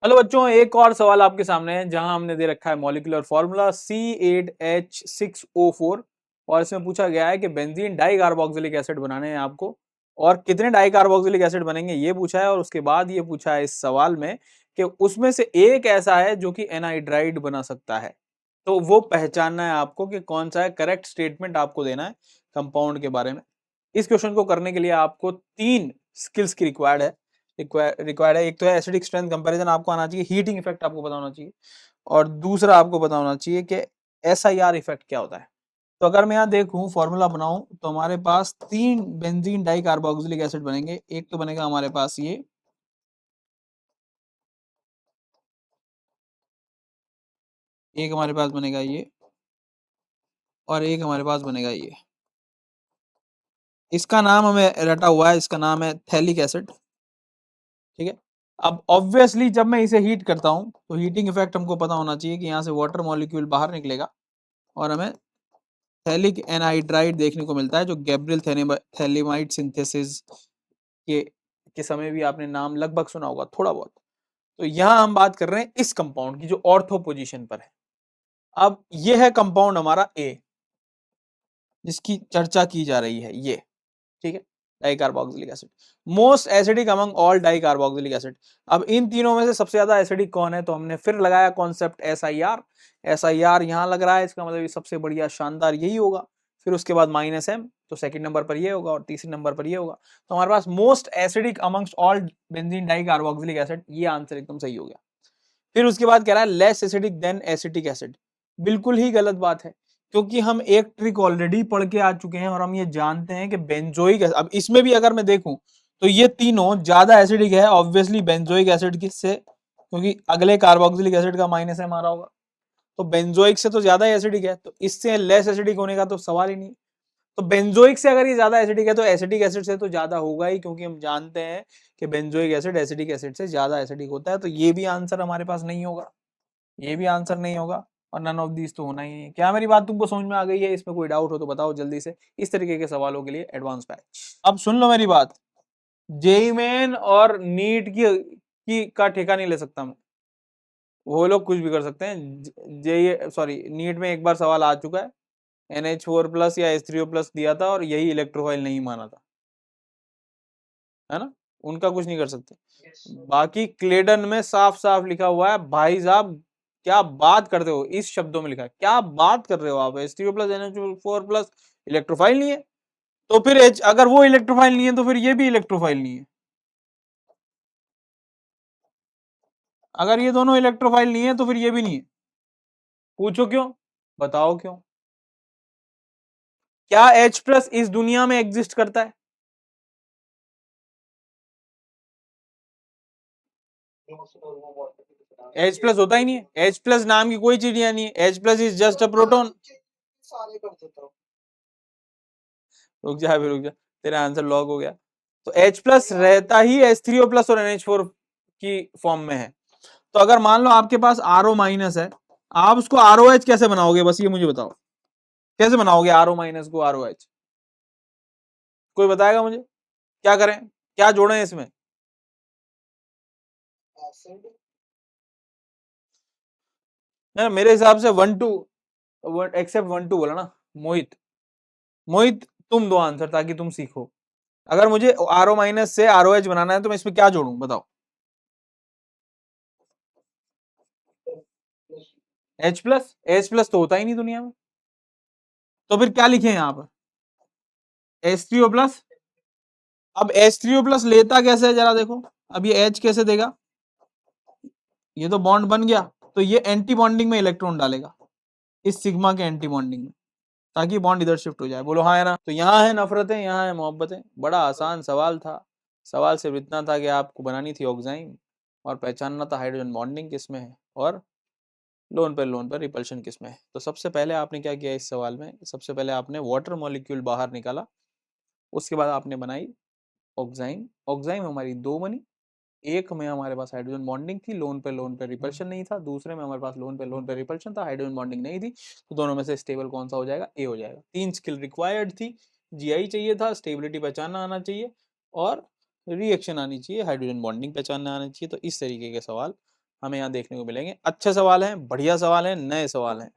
Hello बच्चों, एक और सवाल आपके सामने है जहां हमने दे रखा है मॉलिक्यूलर फॉर्मूला C8H6O4 और इसमें पूछा गया है कि बेंजीन डाई कार्बोक्सिलिक एसिड बनाने हैं आपको और कितने डाई कार्बोक्सिलिक एसिड बनेंगे ये पूछा है। और उसके बाद ये पूछा है इस सवाल में कि उसमें से एक ऐसा है जो कि एनहाइड्राइड बना सकता है, तो वो पहचानना है आपको कि कौन सा है। करेक्ट स्टेटमेंट आपको देना है कंपाउंड के बारे में। इस क्वेश्चन को करने के लिए आपको 3 स्किल्स की रिक्वायर्ड है। एक तो है एसिडिक स्ट्रेंथ कंपैरिजन आपको आना चाहिए, हीटिंग इफेक्ट आपको पता होना चाहिए, और दूसरा आपको पता होना चाहिए कि SIR इफेक्ट क्या होता है। तो अगर मैं यहाँ देखूं फॉर्मूला बनाऊं तो हमारे पास 3 बेंजीन डाई कार्बोक्सिलिक एसिड बनेंगे। एक तो बनेगा हमारे पास ये, एक हमारे पास बनेगा ये, और एक हमारे पास बनेगा ये। इसका नाम हमें रटा हुआ है, इसका नाम है थैलिक एसिड। ठीक है। अब ऑब्वियसली जब मैं इसे हीट करता हूं तो हीटिंग इफेक्ट हमको पता होना चाहिए कि यहाँ से वाटर मॉलिक्यूल बाहर निकलेगा और हमें थैलिक एनहाइड्राइड देखने को मिलता है, जो गैब्रियल थैलिमाइड सिंथेसिस के के समय भी आपने नाम लगभग सुना होगा थोड़ा बहुत। तो यहाँ हम बात कर रहे हैं इस कंपाउंड की जो ऑर्थो पोजीशन पर है। अब ये है कंपाउंड हमारा ए, जिसकी चर्चा की जा रही है ये। ठीक है, dicarboxylic acid most acidic among all dicarboxylic acid. अब इन तीनों में से सबसे ज्यादा एसिडिक कौन है, तो हमने फिर लगाया कॉन्सेप्ट SIR। SIR यहां लग रहा है, इसका मतलब ये सबसे बढ़िया शानदार यही होगा। फिर उसके बाद -M, तो सेकंड नंबर पर ये होगा और तीसरे नंबर पर ये होगा। तो हमारे पास most acidic amongst all benzene dicarboxylic acid, ये आंसर एकदम सही हो गया। फिर उसके बाद कह रहा है less acidic then acetic acid. बिल्कुल ही गलत बात है, क्योंकि हम एक ट्रिक ऑलरेडी पढ़ के आ चुके हैं और हम ये जानते हैं कि बेंजोइक, अब इसमें भी अगर मैं देखूं तो ये तीनों ज्यादा एसिडिक है ऑब्वियसली बेंजोइक एसिड से, क्योंकि अगले कार्बोक्सिलिक एसिड का -M आ रहा होगा। तो बेंजोइक से तो ज्यादा एसिडिक है, तो इससे लेस एसिडिक होने का तो सवाल ही नहीं। तो बेंजोइक से अगर ये ज्यादा एसिडिक है तो एसिटिक एसिड से तो ज्यादा होगा ही, क्योंकि हम जानते हैं कि बेंजोइक एसिड एसिडिक एसिड से ज्यादा एसिडिक होता है। तो ये भी आंसर हमारे पास नहीं होगा, ये भी आंसर नहीं होगा, और नन ऑफ दीज तो होना ही नहीं। क्या मेरी बात तुमको समझ में आ गई है? इसमें कोई डाउट हो तो बताओ जल्दी से। इस तरीके के सवालों के लिए एडवांस बैच। अब सुन लो मेरी बात, जेई मेन और नीट की का ठेका नहीं ले सकता मैं। वो लोग कुछ भी कर सकते हैं। जेई सॉरी नीट में एक बार सवाल आ चुका है, NH4+ या H3O+ दिया था और यही इलेक्ट्रोफाइल नहीं माना था, है ना। उनका कुछ नहीं कर सकते। बाकी क्लेडन में साफ साफ लिखा हुआ है भाई साहब, क्या बात करते हो, इस शब्दों में लिखा है, क्या बात कर रहे हो आप, H3O+ NH4+ इलेक्ट्रोफाइल नहीं है। तो फिर अगर वो इलेक्ट्रोफाइल नहीं है तो फिर ये भी इलेक्ट्रोफाइल नहीं है। अगर ये दोनों इलेक्ट्रोफाइल नहीं है तो फिर ये भी नहीं है। पूछो क्यों, बताओ क्यों। क्या H+ इस दुनिया में एग्जिस्ट करता है? H+ होता ही नहीं है, H+ नाम की कोई चीज यहाँ नहीं है। H+ is just a proton. रुक जा अभी, रुक जा, तेरा आंसर लॉक हो गया। तो H+ रहता ही H3O+ और NH4 की फॉर्म में है। तो अगर मान लो आपके पास RO- है, आप उसको ROH कैसे बनाओगे, बस ये मुझे बताओ, कैसे बनाओगे RO- को ROH? कोई बताएगा मुझे? क्या करें, क्या जोड़ें इसमें? ना मेरे हिसाब से 1 2, एक्सेप्ट 1 2 बोला ना मोहित। मोहित तुम दो आंसर ताकि तुम सीखो। अगर मुझे RO- से ROH बनाना है तो मैं इसमें क्या जोड़ूं बताओ। H+ तो होता ही नहीं दुनिया में, तो फिर क्या लिखे यहाँ पर? H3O+। अब H3O+ लेता कैसे है जरा देखो। अब ये H कैसे देगा, ये तो बॉन्ड बन गया, तो ये एंटी बॉन्डिंग में इलेक्ट्रॉन डालेगा इस सिग्मा के एंटी बॉन्डिंग में, ताकि बॉन्ड इधर शिफ्ट हो जाए। बोलो हाँ है ना। तो यहाँ है नफरतें, यहाँ है मोहब्बतें। बड़ा आसान सवाल था। सवाल सिर्फ इतना था कि आपको बनानी थी ऑक्साइम और पहचानना था हाइड्रोजन बॉन्डिंग किसमें है और लोन पर रिपल्शन किसमें है। तो सबसे पहले आपने क्या किया इस सवाल में, सबसे पहले आपने वाटर मॉलिक्यूल बाहर निकाला, उसके बाद आपने बनाई ऑक्साइम। ऑक्साइम हमारी दो बनी, एक में हमारे पास हाइड्रोजन बॉन्डिंग थी, लोन पे रिपल्शन नहीं था। दूसरे में हमारे पास लोन पे रिपल्शन था, हाइड्रोजन बॉन्डिंग नहीं थी। तो दोनों में से स्टेबल कौन सा हो जाएगा? ए हो जाएगा। 3 स्किल रिक्वायर्ड थी, जीआई चाहिए था, स्टेबिलिटी पहचानना आना चाहिए, और रिएक्शन आनी चाहिए, हाइड्रोजन बॉन्डिंग पहचानना आना चाहिए। तो इस तरीके के सवाल हमें यहाँ देखने को मिलेंगे। अच्छे सवाल हैं, बढ़िया सवाल हैं, नए सवाल हैं।